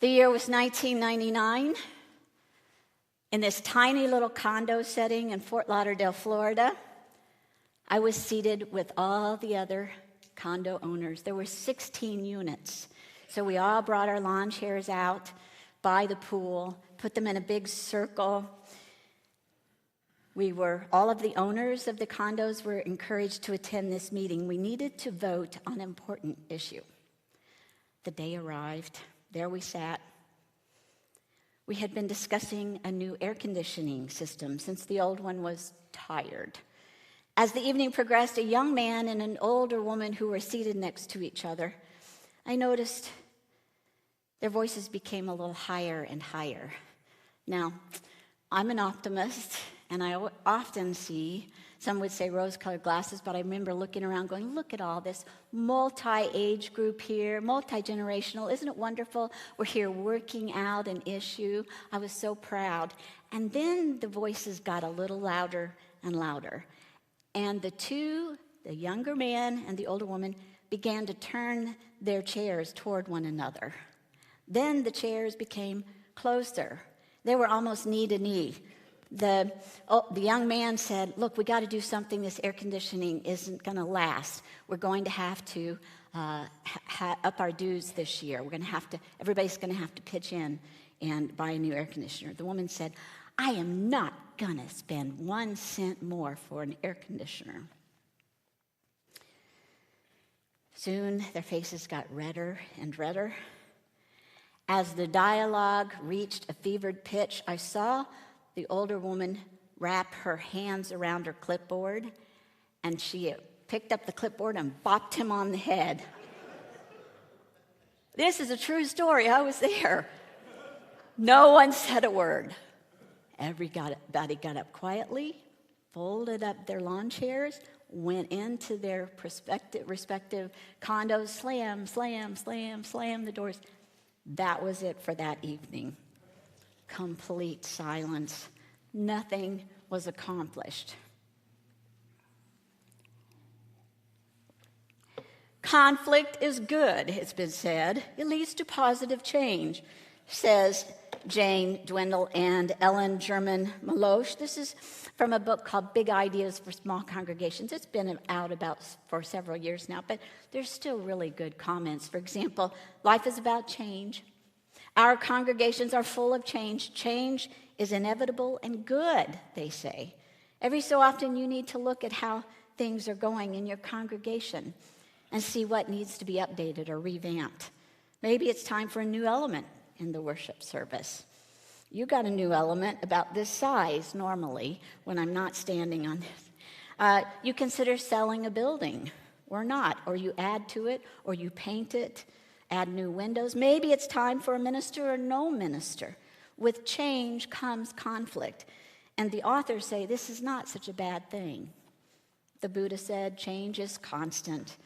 The year was 1999. In this tiny little condo setting in Fort Lauderdale, Florida, I was seated with all the other condo owners. There were 16 units. So we all brought our lawn chairs out by the pool, put them in a big circle. All of the owners of the condos were encouraged to attend this meeting. We needed to vote on an important issue. The day arrived. There we sat. We had been discussing a new air conditioning system since the old one was tired. As the evening progressed, a young man and an older woman who were seated next to each other, I noticed their voices became a little higher and higher. Now, I'm an optimist, and I often see, some would say rose-colored glasses, but I remember looking around going, look at all this multi-age group here, multi-generational. Isn't it wonderful? We're here working out an issue. I was so proud. And then the voices got a little louder and louder. And the younger man and the older woman, began to turn their chairs toward one another. Then the chairs became closer. They were almost knee to knee. The young man said, look, we got to do something. This air conditioning isn't going to last. We're going to have to up our dues this year. Everybody's going to have to pitch in and buy a new air conditioner. The woman said, I am not going to spend 1 cent more for an air conditioner. Soon their faces got redder and redder. As the dialogue reached a fevered pitch, I saw the older woman wrap her hands around her clipboard, and she picked up the clipboard and bopped him on the head. This is a true story. I was there. No one said a word. Everybody got up quietly, folded up their lawn chairs, went into their respective condos, slam, slam, slam, slam the doors. That was it for that evening. Complete silence. Nothing was accomplished. Conflict is good, it's been said. It leads to positive change, says Jane Dwindle and Ellen German Maloche. This is from a book called Big Ideas for Small Congregations. It's been out for several years now, but there's still really good comments. For example, life is about change. Our congregations are full of change. Change is inevitable and good, they say. Every so often you need to look at how things are going in your congregation and see what needs to be updated or revamped. Maybe it's time for a new element in the worship service. You got a new element about this size normally when I'm not standing on this. You consider selling a building or not, or you add to it, or you paint it, add new windows. Maybe it's time for a minister or no minister. With change comes conflict. And the authors say this is not such a bad thing. The Buddha said change is constant.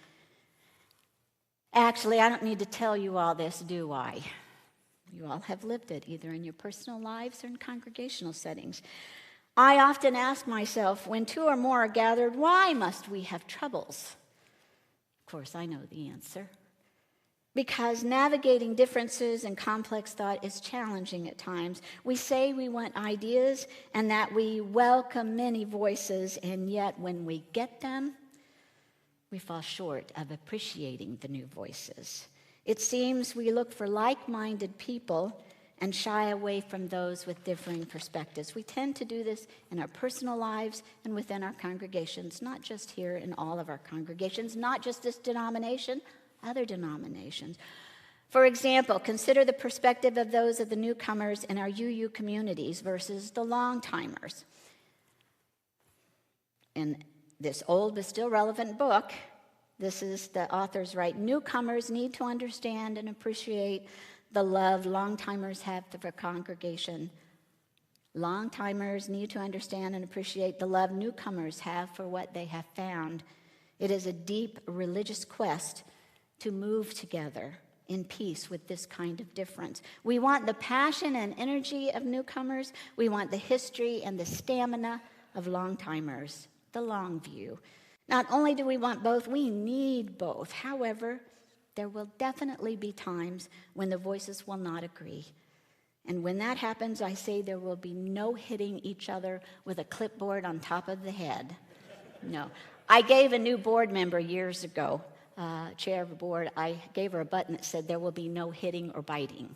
Actually, I don't need to tell you all this, do I? You all have lived it, either in your personal lives or in congregational settings. I often ask myself, when two or more are gathered, why must we have troubles? Of course, I know the answer. Because navigating differences and complex thought is challenging at times. We say we want ideas and that we welcome many voices, and yet when we get them, we fall short of appreciating the new voices. It seems we look for like-minded people and shy away from those with differing perspectives. We tend to do this in our personal lives and within our congregations, not just here in all of our congregations, not just this denomination, other denominations. For example, consider the perspective of those of the newcomers in our UU communities versus the long-timers. In this old but still relevant book, this is the authors write, newcomers need to understand and appreciate the love long-timers have for the congregation. Long-timers need to understand and appreciate the love newcomers have for what they have found. It is a deep religious quest to move together in peace with this kind of difference. We want the passion and energy of newcomers. We want the history and the stamina of long-timers, the long view. Not only do we want both, we need both. However, There will definitely be times when the voices will not agree. And when that happens, I say there will be no hitting each other with a clipboard on top of the head. No. I gave a new board member years ago, chair of a board, I gave her a button that said there will be no hitting or biting.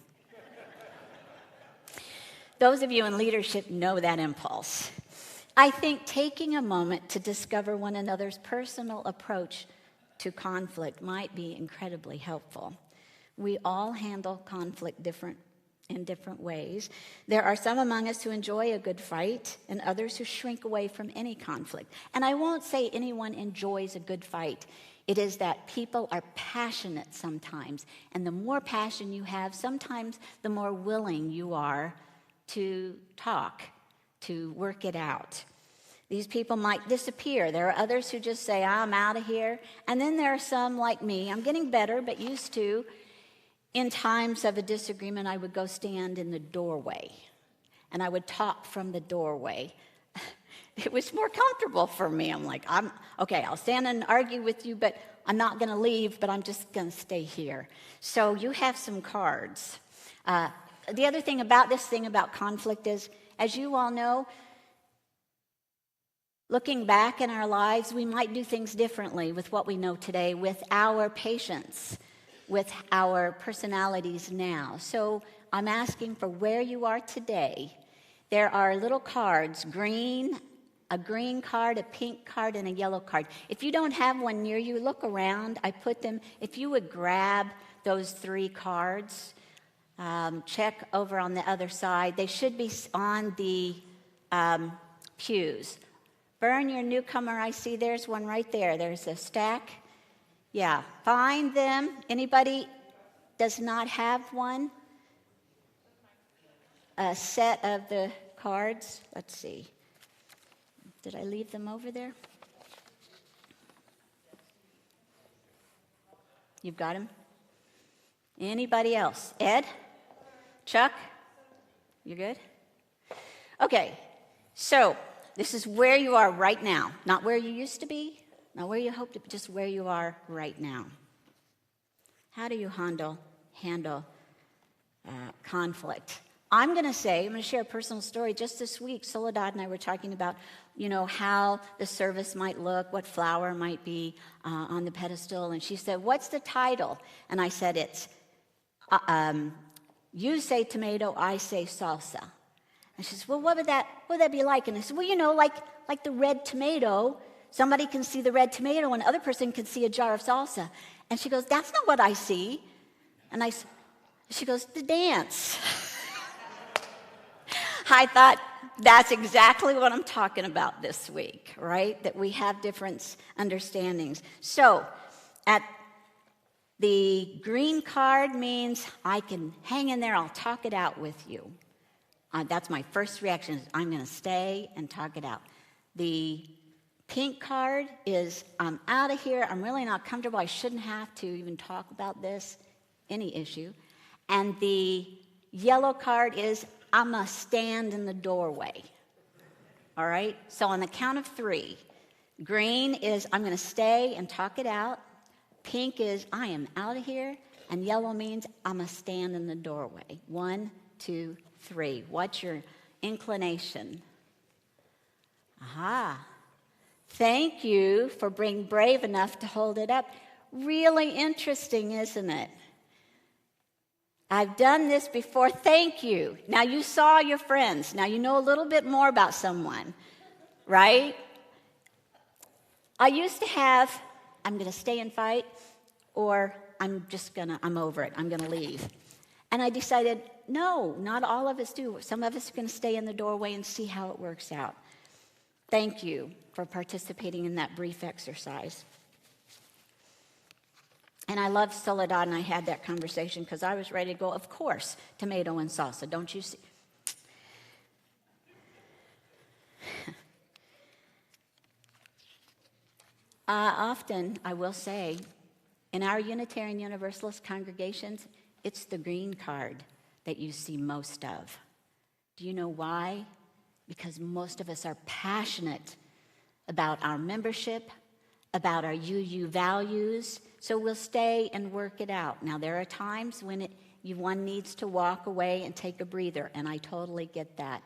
Those of you in leadership know that impulse. I think taking a moment to discover one another's personal approach to conflict might be incredibly helpful. We all handle conflict in different ways. There are some among us who enjoy a good fight and others who shrink away from any conflict. And I won't say anyone enjoys a good fight. It is that people are passionate sometimes. And the more passion you have, sometimes the more willing you are to talk, to work it out. These people might disappear. There are others who just say, I'm out of here. And then there are some like me, I'm getting better, but used to, in times of a disagreement, I would go stand in the doorway. And I would talk from the doorway. It was more comfortable for me. I'm like, okay, I'll stand and argue with you, but I'm not going to leave, but I'm just going to stay here. So you have some cards. The other thing about this thing about conflict is, as you all know, looking back in our lives, we might do things differently with what we know today, with our patience, with our personalities now. So I'm asking for where you are today. There are little cards, a green card, a pink card, and a yellow card. If you don't have one near you, look around. I put them, if you would grab those 3 cards, check over on the other side. They should be on the pews. Vern, your newcomer, I see there's one right there. There's a stack. Yeah, find them. Anybody does not have one? A set of the cards. Let's see. Did I leave them over there? You've got them? Anybody else? Ed? Chuck? You good? Okay, so this is where you are right now. Not where you used to be, not where you hope to be, just where you are right now. How do you handle conflict? I'm going to share a personal story. Just this week, Soledad and I were talking about, how the service might look, what flower might be on the pedestal. And she said, what's the title? And I said, it's, you say tomato, I say salsa. And she says, well, what would that be like? And I said, well, like the red tomato. Somebody can see the red tomato, and another person can see a jar of salsa. And she goes, that's not what I see. And she goes, the dance. I thought, that's exactly what I'm talking about this week, right? That we have different understandings. So, the green card means I can hang in there, I'll talk it out with you. That's my first reaction, is I'm going to stay and talk it out. The pink card is I'm out of here, I'm really not comfortable, I shouldn't have to even talk about this, any issue. And the yellow card is I'm going to stand in the doorway. All right? So on the count of 3, green is I'm going to stay and talk it out. Pink is I am out of here. And yellow means I'm going to stand in the doorway. 1, 2, 3. What's your inclination? Aha. Thank you for being brave enough to hold it up. Really interesting, isn't it? I've done this before. Thank you. Now you saw your friends. Now you know a little bit more about someone, right? I used to have, I'm going to stay and fight, or I'm over it. I'm going to leave. And I decided, no, not all of us do. Some of us are going to stay in the doorway and see how it works out. Thank you for participating in that brief exercise. And I love Soledad, and I had that conversation because I was ready to go, of course, tomato and salsa, don't you see? Often, I will say, in our Unitarian Universalist congregations, it's the green card that you see most of. Do you know why? Because most of us are passionate about our membership, about our UU values, so we'll stay and work it out. Now, there are times when one needs to walk away and take a breather, and I totally get that.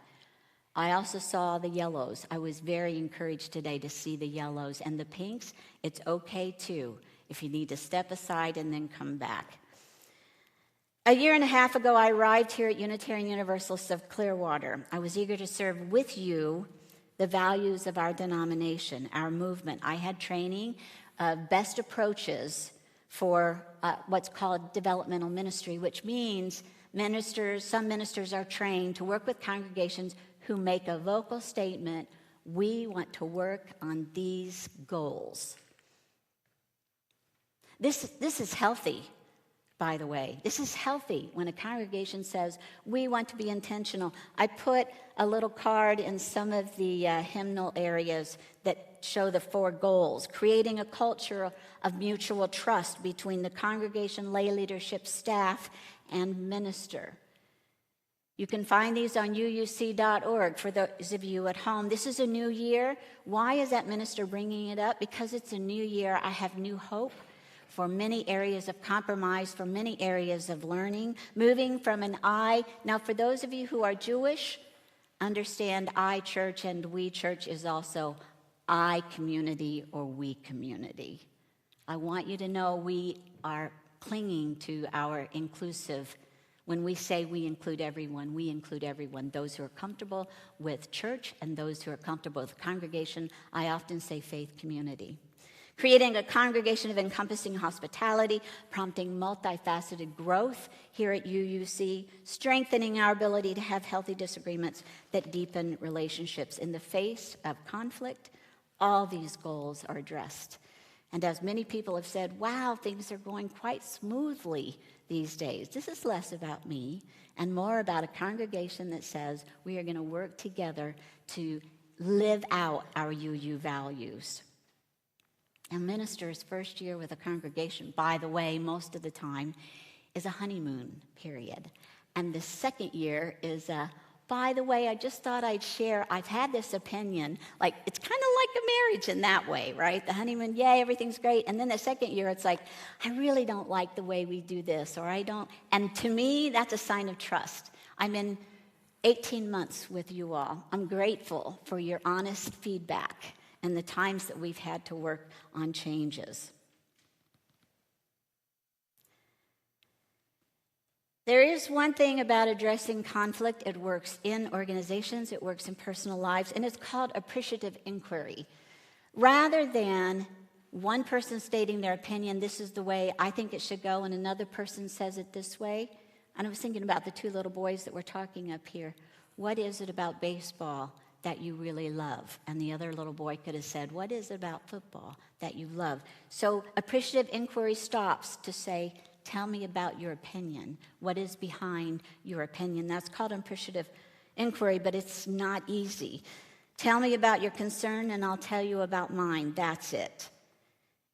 I also saw the yellows. I was very encouraged today to see the yellows. And the pinks, it's okay too, if you need to step aside and then come back. A year and a half ago, I arrived here at Unitarian Universalist of Clearwater. I was eager to serve with you the values of our denomination, our movement. I had training of best approaches for what's called developmental ministry, which means some ministers are trained to work with congregations who make a vocal statement, we want to work on these goals. This is healthy, by the way. This is healthy when a congregation says, we want to be intentional. I put a little card in some of the hymnal areas that show the 4 goals: creating a culture of mutual trust between the congregation, lay leadership, staff, and minister. You can find these on uuc.org for those of you at home. This is a new year. Why is that minister bringing it up? Because it's a new year. I have new hope for many areas of compromise, for many areas of learning, moving from an I. Now, for those of you who are Jewish, understand I church and we church is also I community or we community. I want you to know we are clinging to our inclusive. When we say we include everyone, those who are comfortable with church and those who are comfortable with congregation. I often say faith community. Creating a congregation of encompassing hospitality, prompting multifaceted growth here at UUC, strengthening our ability to have healthy disagreements that deepen relationships. In the face of conflict, all these goals are addressed. And as many people have said, wow, things are going quite smoothly these days. This is less about me and more about a congregation that says we are going to work together to live out our UU values. A minister's first year with a congregation, by the way, most of the time, is a honeymoon period. And the second year is by the way, I just thought I'd share, I've had this opinion, like it's kind of like a marriage in that way, right? The honeymoon, yay, everything's great. And then the second year, it's like, I really don't like the way we do this, or I don't. And to me, that's a sign of trust. I'm in 18 months with you all. I'm grateful for your honest feedback and the times that we've had to work on changes. There is one thing about addressing conflict. It works in organizations, it works in personal lives, and it's called appreciative inquiry. Rather than one person stating their opinion, this is the way I think it should go, and another person says it this way. And I was thinking about the 2 little boys that were talking up here. What is it about baseball that you really love? And the other little boy could have said, what is it about football that you love? So appreciative inquiry stops to say, tell me about your opinion. What is behind your opinion? That's called appreciative inquiry, but it's not easy. Tell me about your concern, and I'll tell you about mine. That's it.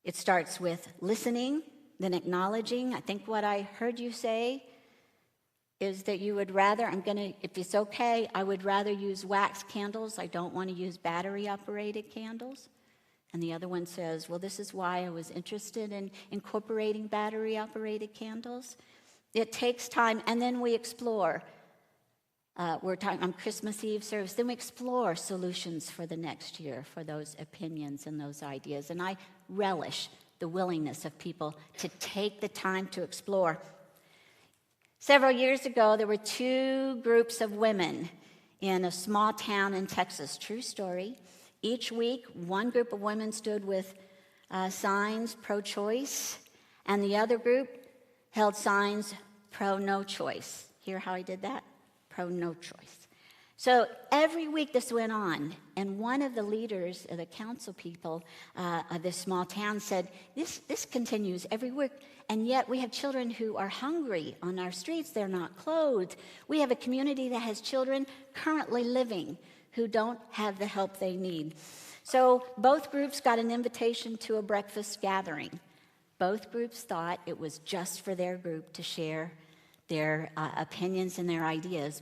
It starts with listening, then acknowledging. I think what I heard you say is that you would rather, if it's okay, I would rather use wax candles. I don't want to use battery-operated candles. And the other one says, well, this is why I was interested in incorporating battery-operated candles. It takes time, and then we explore. We're talking on Christmas Eve service. Then we explore solutions for the next year for those opinions and those ideas. And I relish the willingness of people to take the time to explore. Several years ago, there were 2 groups of women in a small town in Texas. True story. Each week, one group of women stood with signs pro-choice, and the other group held signs pro-no choice. Hear how I did that? Pro-no choice. So every week this went on, and one of the leaders of the council people of this small town said, this continues every week, and yet we have children who are hungry on our streets. They're not clothed. We have a community that has children currently living who don't have the help they need. So both groups got an invitation to a breakfast gathering. Both groups thought it was just for their group to share their opinions and their ideas.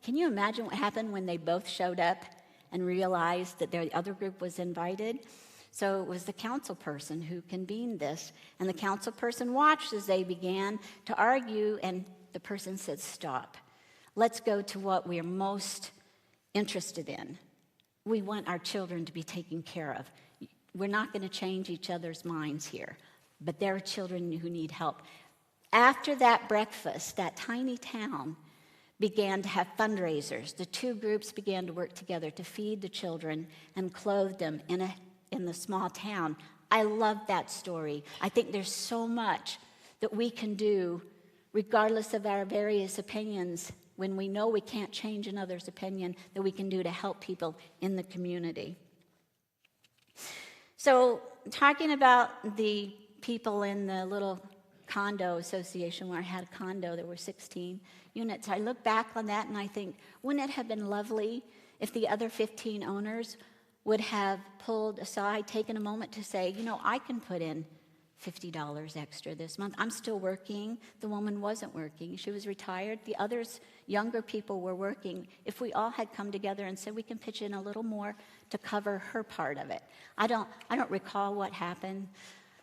Can you imagine what happened when they both showed up and realized that their other group was invited? So it was the council person who convened this, and the council person watched as they began to argue, and the person said, "Stop. Let's go to what we are most interested in. We want our children to be taken care of. We're not going to change each other's minds here, but there are children who need help." After that breakfast, that tiny town began to have fundraisers. The two groups began to work together to feed the children and clothe them in the small town. I love that story. I think there's so much that we can do, regardless of our various opinions, when we know we can't change another's opinion, that we can do to help people in the community. So, talking about the people in the little condo association where I had a condo, there were 16 units. I look back on that and I think, wouldn't it have been lovely if the other 15 owners would have pulled aside, taken a moment to say, I can put in $50 extra this month. I'm still working. The woman wasn't working. She was retired. The others, younger people, were working. If we all had come together and said we can pitch in a little more to cover her part of it. I don't recall what happened.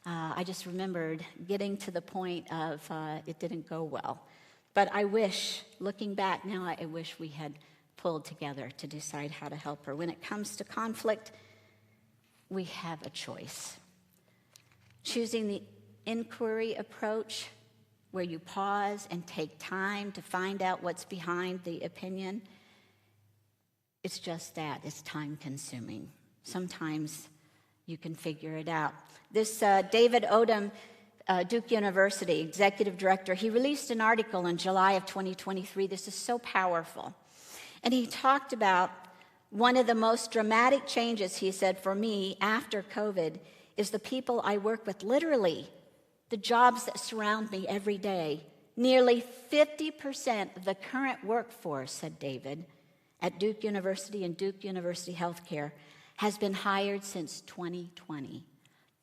I just remembered getting to the point of it didn't go well. But I wish, looking back now, I wish we had pulled together to decide how to help her. When it comes to conflict, we have a choice. Choosing the inquiry approach, where you pause and take time to find out what's behind the opinion, it's just that. It's time-consuming. Sometimes you can figure it out. This David Odom, Duke University executive director, he released an article in July of 2023. This is so powerful. And he talked about one of the most dramatic changes, he said, for me after COVID is the people I work with, literally, the jobs that surround me every day. Nearly 50% of the current workforce, said David, at Duke University and Duke University Healthcare has been hired since 2020.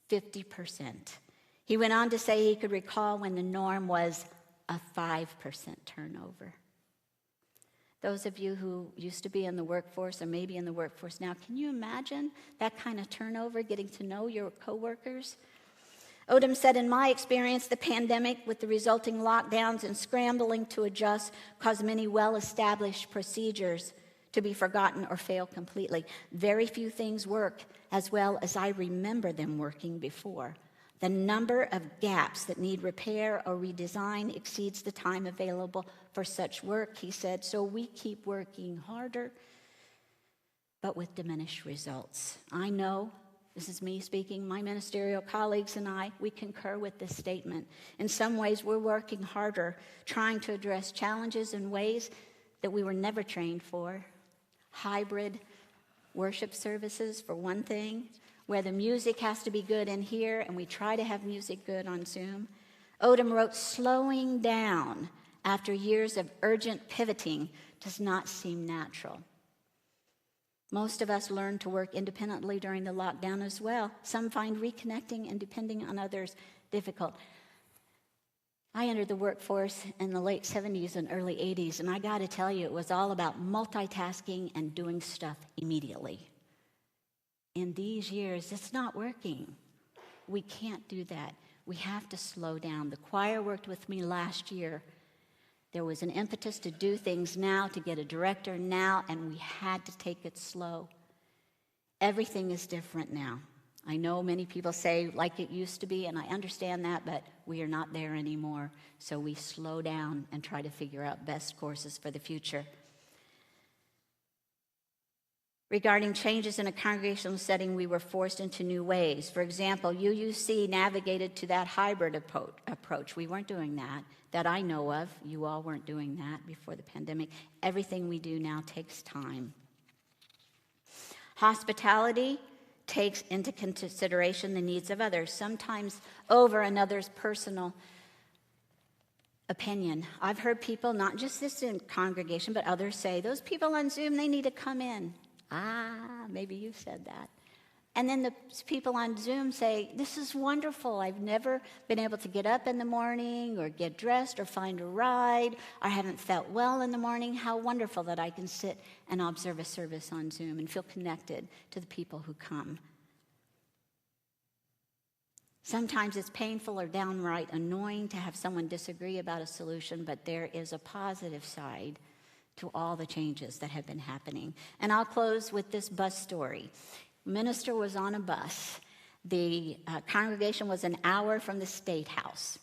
50%. He went on to say he could recall when the norm was a 5% turnover. Those of you who used to be in the workforce or maybe in the workforce now, can you imagine that kind of turnover, getting to know your coworkers? Odom said, in my experience, the pandemic with the resulting lockdowns and scrambling to adjust caused many well-established procedures to be forgotten or fail completely. Very few things work as well as I remember them working before. The number of gaps that need repair or redesign exceeds the time available for such work, he said, so we keep working harder, but with diminished results. I know, this is me speaking, my ministerial colleagues and I, we concur with this statement. In some ways, we're working harder, trying to address challenges in ways that we were never trained for. Hybrid worship services, for one thing, where the music has to be good in here, and we try to have music good on Zoom. Odom wrote, slowing down after years of urgent pivoting does not seem natural. Most of us learned to work independently during the lockdown as well. Some find reconnecting and depending on others difficult. I entered the workforce in the late 70s and early 80s, and I got to tell you, it was all about multitasking and doing stuff immediately. In these years, it's not working. We can't do that. We have to slow down. The choir worked with me last year. There was an impetus to do things now, to get a director now, and we had to take it slow. Everything is different now. I know many people say like it used to be, and I understand that, but we are not there anymore. So we slow down and try to figure out best courses for the future. Regarding changes in a congregational setting, we were forced into new ways. For example, UUC navigated to that hybrid approach. We weren't doing that I know of. You all weren't doing that before the pandemic. Everything we do now takes time. Hospitality takes into consideration the needs of others, sometimes over another's personal opinion. I've heard people, not just this in congregation, but others say, those people on Zoom, they need to come in. Maybe you said that. And then the people on Zoom say, this is wonderful. I've never been able to get up in the morning or get dressed or find a ride. I haven't felt well in the morning. How wonderful that I can sit and observe a service on Zoom and feel connected to the people who come. Sometimes it's painful or downright annoying to have someone disagree about a solution, but there is a positive side to all the changes that have been happening. And I'll close with this bus story. Minister was on a bus. The congregation was an hour from the State House.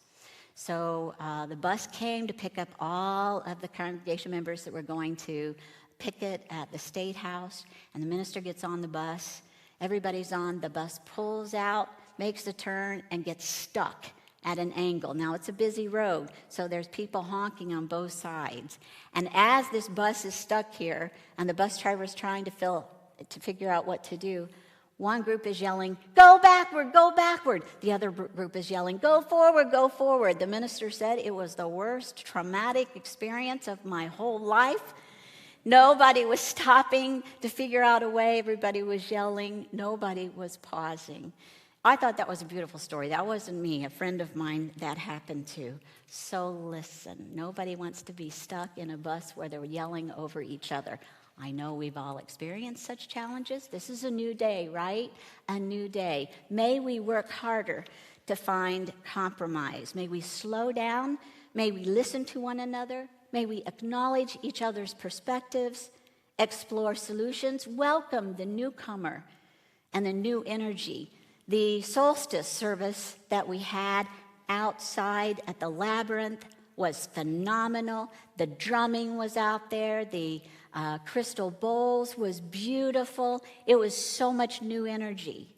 So the bus came to pick up all of the congregation members that were going to picket at the State House, and the minister gets on the bus. Everybody's on. The bus pulls out, makes a turn, and gets stuck at an angle. Now, it's a busy road, so there's people honking on both sides. And as this bus is stuck here, and the bus driver is trying to figure out what to do, one group is yelling, "Go backward, go backward." The other group is yelling, "Go forward, go forward." The minister said it was the worst traumatic experience of my whole life. Nobody was stopping to figure out a way. Everybody was yelling. Nobody was pausing. I thought that was a beautiful story. That wasn't me. A friend of mine that happened to. So listen, nobody wants to be stuck in a bus where they're yelling over each other. I know we've all experienced such challenges. This is a new day, right? A new day. May we work harder to find compromise. May we slow down. May we listen to one another. May we acknowledge each other's perspectives, explore solutions, welcome the newcomer and the new energy. The solstice service that we had outside at the Labyrinth was phenomenal. The drumming was out there. The crystal bowls was beautiful. It was so much new energy.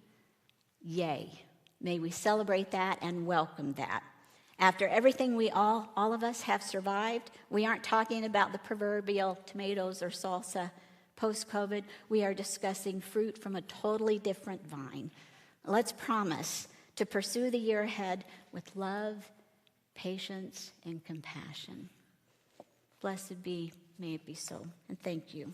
Yay. May we celebrate that and welcome that. After everything we all of us have survived, we aren't talking about the proverbial tomatoes or salsa post-COVID. We are discussing fruit from a totally different vine. Let's promise to pursue the year ahead with love, patience, and compassion. Blessed be, may it be so. And thank you.